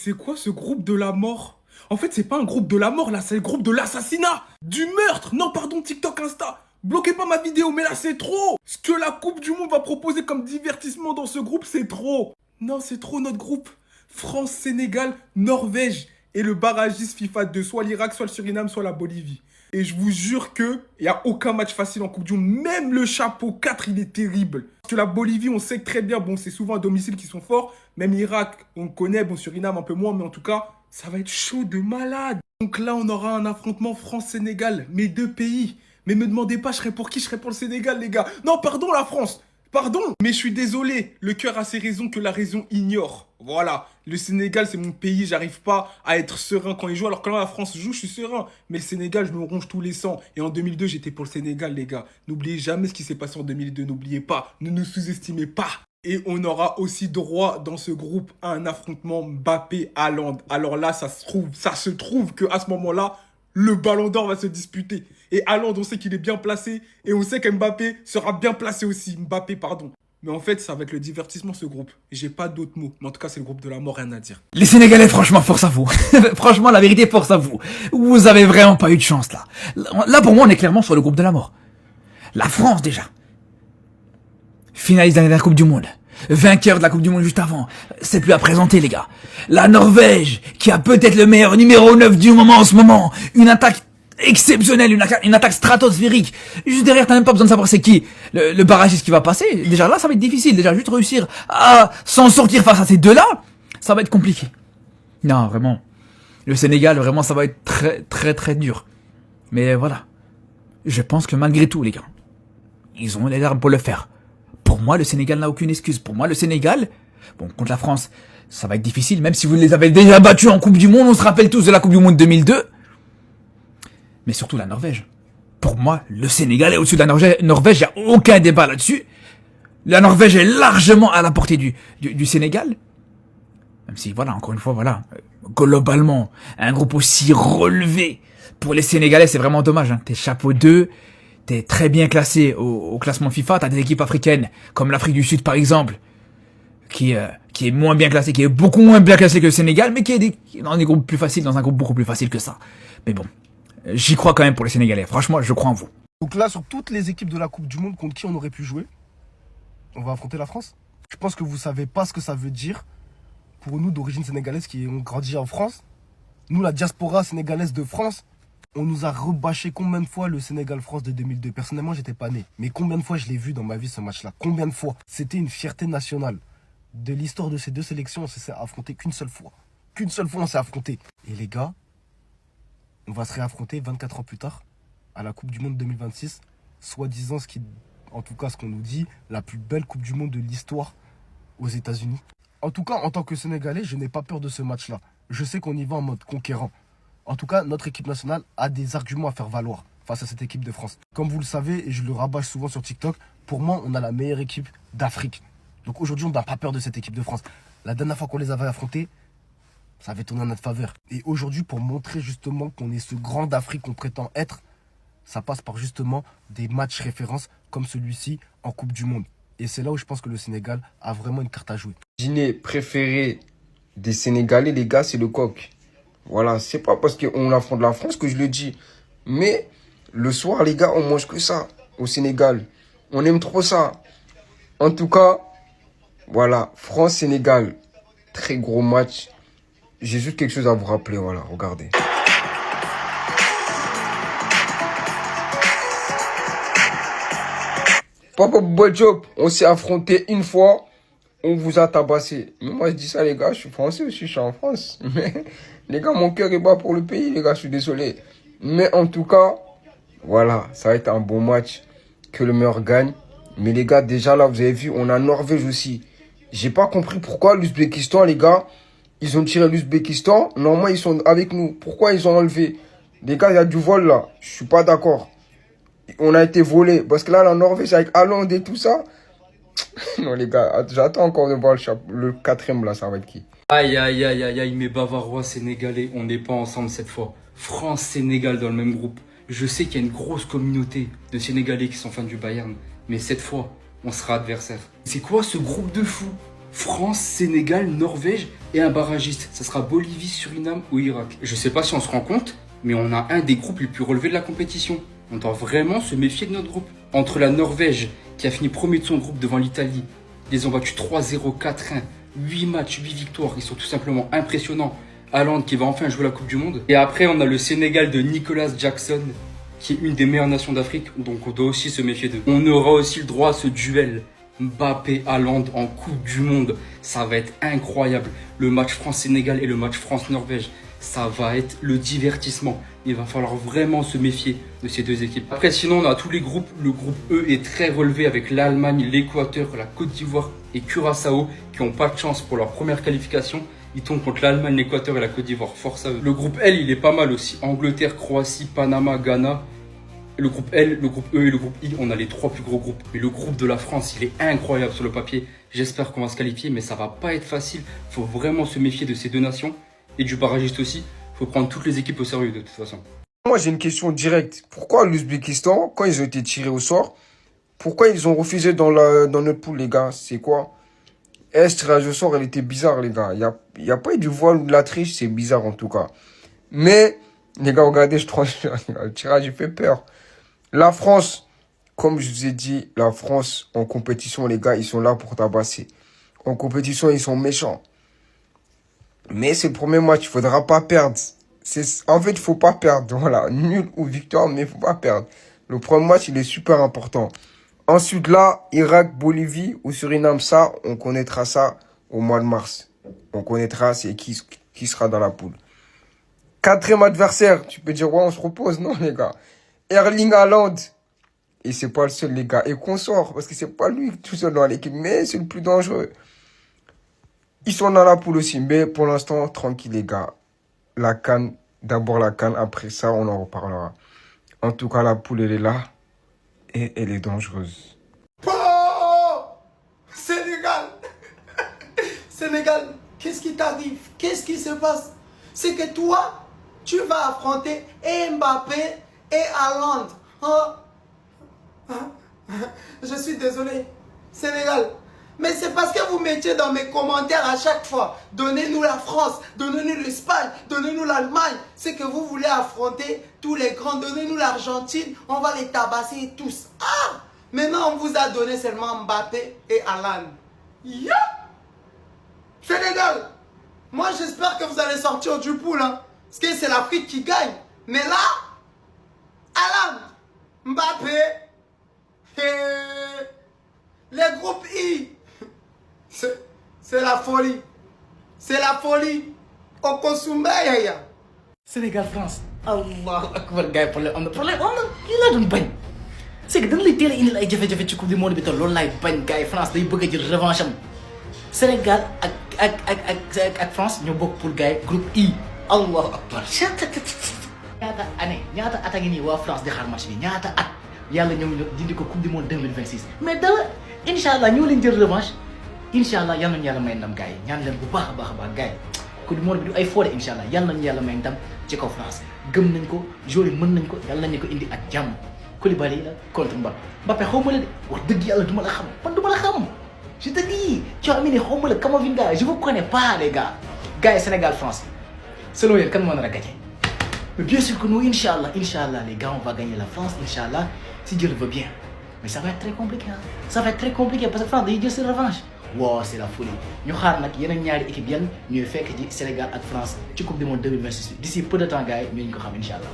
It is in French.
c'est quoi ce groupe de la mort? En fait, c'est pas un groupe de la mort, là, c'est le groupe de l'assassinat, du meurtre. Non, pardon, TikTok, Insta. Bloquez pas ma vidéo, mais là, c'est trop. Ce que la Coupe du Monde va proposer comme divertissement dans ce groupe, c'est trop. Non, c'est trop notre groupe. France, Sénégal, Norvège et le barragiste FIFA de soit l'Irak, soit le Suriname, soit la Bolivie. Et je vous jure que il n'y a aucun match facile en Coupe du Monde. Même le chapeau 4, il est terrible. Parce que la Bolivie, on sait que très bien, bon, c'est souvent à domicile qu'ils sont forts. Même l'Irak, on le connaît, bon, Suriname un peu moins, mais en tout cas, ça va être chaud de malade. Donc là, on aura un affrontement France-Sénégal, mes deux pays. Mais me demandez pas, je serais pour qui? Je serais pour le Sénégal, les gars. Non, pardon, la France. Pardon, mais je suis désolé. Le cœur a ses raisons que la raison ignore. Voilà. Le Sénégal, c'est mon pays. J'arrive pas à être serein quand il joue. Alors que quand la France joue, je suis serein. Mais le Sénégal, je me ronge tous les sangs. Et en 2002, j'étais pour le Sénégal, les gars. N'oubliez jamais ce qui s'est passé en 2002. N'oubliez pas. Ne nous sous-estimez pas. Et on aura aussi droit dans ce groupe à un affrontement Mbappé-Haaland. Alors là, ça se trouve qu'à ce moment-là, le Ballon d'Or va se disputer. Et Haaland, on sait qu'il est bien placé. Et on sait qu'Mbappé sera bien placé aussi. Mbappé, pardon. Mais en fait, ça va être le divertissement, ce groupe. J'ai pas d'autres mots. Mais en tout cas, c'est le groupe de la mort, rien à dire. Les Sénégalais, franchement, force à vous. Franchement, la vérité, force à vous. Vous avez vraiment pas eu de chance, là. Là, pour moi, on est clairement sur le groupe de la mort. La France, déjà. Finaliste de la Coupe du Monde. Vainqueur de la Coupe du Monde juste avant. C'est plus à présenter, les gars. La Norvège, qui a peut-être le meilleur numéro 9 du moment en ce moment. Une attaque exceptionnelle, une attaque stratosphérique. Juste derrière, t'as même pas besoin de savoir c'est qui. Le barragiste qui va passer. Déjà là, ça va être difficile. Déjà, juste réussir à s'en sortir face à ces deux-là, ça va être compliqué. Non, vraiment. Le Sénégal, vraiment, ça va être très, très, très dur. Mais voilà. Je pense que malgré tout, les gars, ils ont les armes pour le faire. Pour moi, le Sénégal n'a aucune excuse. Pour moi, le Sénégal, bon, contre la France, ça va être difficile, même si vous les avez déjà battus en Coupe du Monde. On se rappelle tous de la Coupe du Monde 2002. Mais surtout la Norvège. Pour moi, le Sénégal est au-dessus de la Norvège. Il n'y a aucun débat là-dessus. La Norvège est largement à la portée du Sénégal. Même si, voilà, encore une fois, voilà, globalement, un groupe aussi relevé pour les Sénégalais, c'est vraiment dommage. Hein. T'es chapeau 2. T'es très bien classé au classement FIFA. T'as des équipes africaines, comme l'Afrique du Sud par exemple, qui est moins bien classée, qui est beaucoup moins bien classée que le Sénégal, mais qui est dans des groupes plus faciles, dans un groupe beaucoup plus facile que ça. Mais bon, j'y crois quand même pour les Sénégalais. Franchement, je crois en vous. Donc là, sur toutes les équipes de la Coupe du Monde contre qui on aurait pu jouer, on va affronter la France. Je pense que vous savez pas ce que ça veut dire pour nous d'origine sénégalaise qui ont grandi en France. Nous, la diaspora sénégalaise de France, on nous a rebâché combien de fois le Sénégal-France de 2002. Personnellement, j'étais pas né. Mais combien de fois je l'ai vu dans ma vie ce match-là? Combien de fois? C'était une fierté nationale. De l'histoire de ces deux sélections, on s'est affronté qu'une seule fois. Qu'une seule fois, on s'est affronté. Et les gars, on va se réaffronter 24 ans plus tard à la Coupe du Monde 2026. Soi-disant, en tout cas, ce qu'on nous dit, la plus belle Coupe du Monde de l'histoire aux États-Unis. En tout cas, en tant que Sénégalais, je n'ai pas peur de ce match-là. Je sais qu'on y va en mode conquérant. En tout cas, notre équipe nationale a des arguments à faire valoir face à cette équipe de France. Comme vous le savez, et je le rabâche souvent sur TikTok, pour moi, on a la meilleure équipe d'Afrique. Donc aujourd'hui, on n'a pas peur de cette équipe de France. La dernière fois qu'on les avait affrontés, ça avait tourné en notre faveur. Et aujourd'hui, pour montrer justement qu'on est ce grand d'Afrique qu'on prétend être, ça passe par justement des matchs références comme celui-ci en Coupe du Monde. Et c'est là où je pense que le Sénégal a vraiment une carte à jouer. Dîner préféré des Sénégalais, les gars, c'est le coq. Voilà, c'est pas parce qu'on affronte la France que je le dis. Mais le soir, les gars, on mange que ça au Sénégal. On aime trop ça. En tout cas, voilà, France-Sénégal, très gros match. J'ai juste quelque chose à vous rappeler, voilà, regardez. Papa Boy Job, on s'est affronté une fois, on vous a tabassé. Mais moi je dis ça les gars, je suis français aussi, je suis en France. Mais les gars, mon cœur est bas pour le pays, les gars, je suis désolé. Mais en tout cas, voilà, ça va être un bon match, que le meilleur gagne. Mais les gars, déjà là, vous avez vu, on a Norvège aussi. J'ai pas compris pourquoi l'Ouzbékistan, les gars, ils ont tiré l'Ouzbékistan. Normalement, ils sont avec nous. Pourquoi ils ont enlevé? Les gars, il y a du vol là, je suis pas d'accord. On a été volé. Parce que là, la Norvège avec Haaland et tout ça. Non, les gars, j'attends encore de voir le quatrième là, ça va être qui? Aïe, aïe, aïe, aïe, aïe, mes Bavarois sénégalais, on n'est pas ensemble cette fois. France-Sénégal dans le même groupe. Je sais qu'il y a une grosse communauté de Sénégalais qui sont fans du Bayern. Mais cette fois, on sera adversaire. C'est quoi ce groupe de fous? France, Sénégal, Norvège. Et un barragiste, ça sera Bolivie, Suriname ou Irak. Je sais pas si on se rend compte, mais on a un des groupes les plus relevés de la compétition. On doit vraiment se méfier de notre groupe. Entre la Norvège, qui a fini premier de son groupe devant l'Italie, ils les ont battus 3-0, 4-1, 8 matchs, 8 victoires, ils sont tout simplement impressionnants. Haaland qui va enfin jouer la Coupe du Monde. Et après, on a le Sénégal de Nicolas Jackson, qui est une des meilleures nations d'Afrique, donc on doit aussi se méfier d'eux. On aura aussi le droit à ce duel Mbappé-Haaland en Coupe du Monde. Ça va être incroyable. Le match France-Sénégal et le match France-Norvège, ça va être le divertissement. Il va falloir vraiment se méfier de ces deux équipes. Après, sinon, on a tous les groupes. Le groupe E est très relevé avec l'Allemagne, l'Équateur, la Côte d'Ivoire et Curaçao qui n'ont pas de chance pour leur première qualification. Ils tombent contre l'Allemagne, l'Équateur et la Côte d'Ivoire. Force à eux. Le groupe L, il est pas mal aussi. Angleterre, Croatie, Panama, Ghana. Le groupe L, le groupe E et le groupe I, on a les trois plus gros groupes. Mais le groupe de la France, il est incroyable sur le papier. J'espère qu'on va se qualifier, mais ça va pas être facile. Il faut vraiment se méfier de ces deux nations. Et du barragiste aussi. Il faut prendre toutes les équipes au sérieux de toute façon. Moi, j'ai une question directe. Pourquoi l'Ouzbékistan, quand ils ont été tirés au sort, pourquoi ils ont refusé dans notre poule, les gars? C'est quoi? Ce tirage au sort, elle était bizarre, les gars. Il y a pas eu du voile ou de la triche, c'est bizarre en tout cas. Mais, les gars, regardez, le tirage, il fait peur. La France, comme je vous ai dit, la France, en compétition, les gars, ils sont là pour tabasser. En compétition, ils sont méchants. Mais c'est le premier match, il faudra pas perdre. En fait, il faut pas perdre. Voilà, nul ou victoire, mais il faut pas perdre. Le premier match, il est super important. Ensuite, là, Irak, Bolivie ou Suriname, ça, on connaîtra ça au mois de mars. On connaîtra c'est qui sera dans la poule. Quatrième adversaire, tu peux dire, ouais, on se repose. Non, les gars. Erling Haaland. Et c'est pas le seul, les gars. Et consort, parce que c'est pas lui tout seul dans l'équipe, mais c'est le plus dangereux. Ils sont dans la poule aussi, mais pour l'instant, tranquille, les gars. La CAN, d'abord la CAN, après ça, on en reparlera. En tout cas, la poule, elle est là. Et elle est dangereuse. Oh Sénégal Sénégal, qu'est-ce qui t'arrive? Qu'est-ce qui se passe? C'est que toi, tu vas affronter Mbappé et Haaland. Je suis désolé, Sénégal. Mais c'est parce que vous mettiez dans mes commentaires à chaque fois, donnez-nous la France, donnez-nous l'Espagne, donnez-nous l'Allemagne. C'est que vous voulez affronter tous les grands, donnez-nous l'Argentine, on va les tabasser tous. Ah! Maintenant on vous a donné seulement Mbappé et Haaland. Yeah! Sénégal, moi j'espère que vous allez sortir du poule, hein, parce que c'est l'Afrique qui gagne. Mais là, Haaland, Mbappé, et les groupes I, c'est la folie. C'est la folie. Au consommé, yaya. Sénégal France. Allahu akbar gars yi problème am na lii laa doon bañ. C'est que dañ lay teel a indil ay jafe-jafe ci coupe du monde bi te loolu laay bañ gars yi France day bëgg a jël revanche am. Sénégal ak France ñoo bokk pour gars yi groupe I. Allahu akbar. ñaata at a ngi nii waa France di xaar match bi ñaata at yàlla ñoom ñu dindi ko coupe du monde 2026. mais dara incha allah ñoo leen jël revanche. incha allah yal nañu yàlla may ndam gars yi ñaan leen bu baax a baax a baax gars yi coupe du monde bi du ay foode incha allah yal nañu yàlla may ndam ci kaw France gëm nañ ko joueur yi mën nañ ko yàlla nañu ko indi ak jàmm Koulibaly la contre Mbappé Mbappé xaw ma la de wax dëgg yàlla du ma la xam man du ma la xam je te dis Tchouaméni xaw ma la Camavinga je vous connais pas les gars gars yi Sénégal France selon yéen kan moo nar a gagné mais bien sûr que nous incha allah les gars on va gagner la France incha allah si Dieu le veut bien mais ça va être très compliqué hein ça va être très compliqué parce que France day jël seen revanche. Wow, c'est la folie. Nous avons une équipe qui est Sénégal et France. La Coupe du Monde 2026. D'ici peu de temps, gars, nous allons Inch'Allah.